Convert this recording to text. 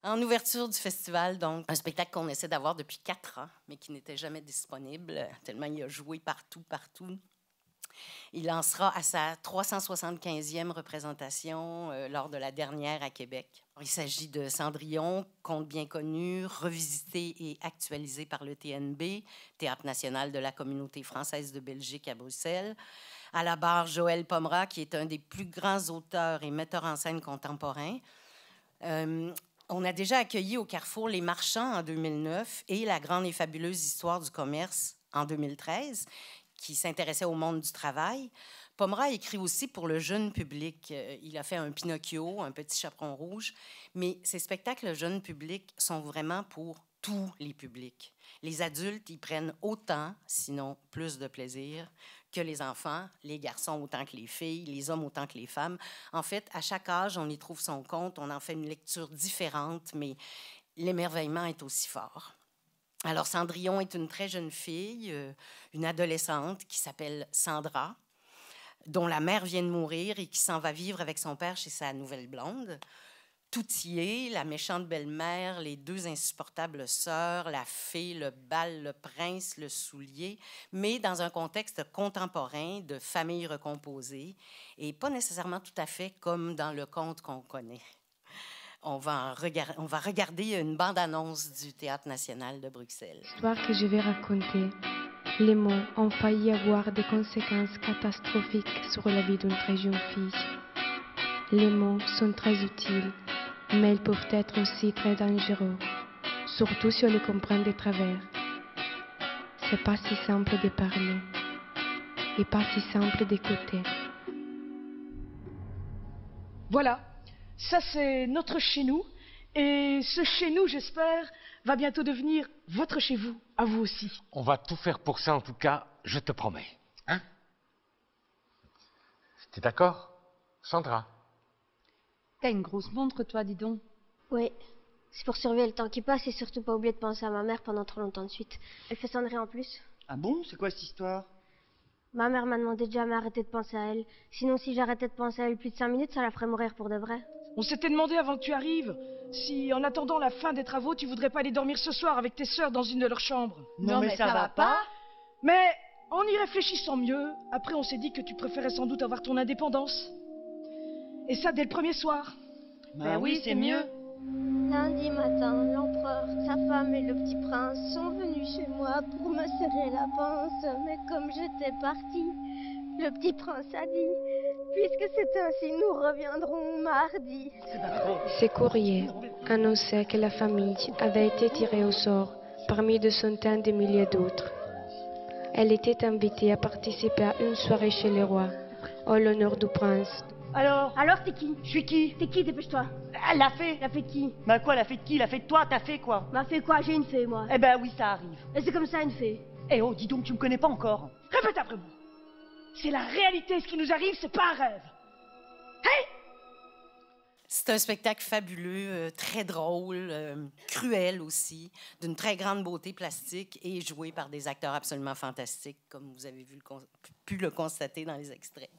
En ouverture du festival, donc, un spectacle qu'on essaie d'avoir depuis 4 ans, mais qui n'était jamais disponible, tellement il a joué partout, partout. Il lancera à sa 375e représentation lors de la dernière à Québec. Il s'agit de Cendrillon, conte bien connu, revisité et actualisé par le TNB, Théâtre national de la communauté française de Belgique à Bruxelles. À la barre, Joël Pomera, qui est un des plus grands auteurs et metteurs en scène contemporains. On a déjà accueilli au Carrefour Les Marchands en 2009 et La grande et fabuleuse histoire du commerce en 2013, qui s'intéressait au monde du travail. Pomera écrit aussi pour le jeune public. Il a fait un Pinocchio, un Petit chaperon rouge, mais ces spectacles jeune public sont vraiment pour tous les publics. Les adultes y prennent autant, sinon plus de plaisir, que les enfants, les garçons autant que les filles, les hommes autant que les femmes. En fait, à chaque âge, on y trouve son compte, on en fait une lecture différente, mais l'émerveillement est aussi fort. Alors, Cendrillon est une très jeune fille, une adolescente qui s'appelle Sandra, dont la mère vient de mourir et qui s'en va vivre avec son père chez sa nouvelle blonde. Tout y est, la méchante belle-mère, les 2 insupportables sœurs, la fée, le bal, le prince, le soulier, mais dans un contexte contemporain de famille recomposée et pas nécessairement tout à fait comme dans le conte qu'on connaît. On va regarder une bande-annonce du Théâtre national de Bruxelles. L'histoire que je vais raconter, les mots ont failli avoir des conséquences catastrophiques sur la vie d'une très jeune fille. Les mots sont très utiles, mais ils peuvent être aussi très dangereux, surtout si on les comprend de travers. C'est pas si simple de parler et pas si simple d'écouter. Voilà, ça c'est notre chez nous, et ce chez nous, j'espère, va bientôt devenir votre chez vous, à vous aussi. On va tout faire pour ça, en tout cas, je te promets. Hein? T'es d'accord, Sandra? T'as une grosse montre, toi, dis donc. Oui, c'est pour surveiller le temps qui passe et surtout pas oublier de penser à ma mère pendant trop longtemps de suite. Elle fait sonnerie en plus. Ah bon? C'est quoi cette histoire? Ma mère m'a demandé de jamais arrêter de penser à elle. Sinon, si j'arrêtais de penser à elle plus de 5 minutes, ça la ferait mourir pour de vrai. On s'était demandé avant que tu arrives si, en attendant la fin des travaux, tu voudrais pas aller dormir ce soir avec tes sœurs dans une de leurs chambres. Non mais ça va pas. Mais en y réfléchissant mieux, après on s'est dit que tu préférais sans doute avoir ton indépendance. Et ça dès le premier soir. Bah oui, c'est mieux. Lundi matin, l'empereur, sa femme et le petit prince sont venus chez moi pour me serrer la panse. Mais comme j'étais partie, le petit prince a dit: puisque c'est ainsi, nous reviendrons mardi. Ces courriers annonçaient que la famille avait été tirée au sort parmi de centaines de milliers d'autres. Elle était invitée à participer à une soirée chez les rois, en l'honneur du prince. Alors, t'es qui? Je suis qui? T'es qui? Dépêche-toi. Elle l'a fait. La fait de qui? Bah quoi, la fait de qui? La fait de toi? T'as fait quoi? M'a fait quoi? J'ai une fée, moi. Eh ben oui, ça arrive. Et c'est comme ça, une fée. Eh oh, dis donc, tu me connais pas encore. répète après moi. C'est la réalité, ce qui nous arrive, c'est pas un rêve. Hey! C'est un spectacle fabuleux, très drôle, cruel aussi, d'une très grande beauté plastique et joué par des acteurs absolument fantastiques, comme vous avez pu le constater dans les extraits.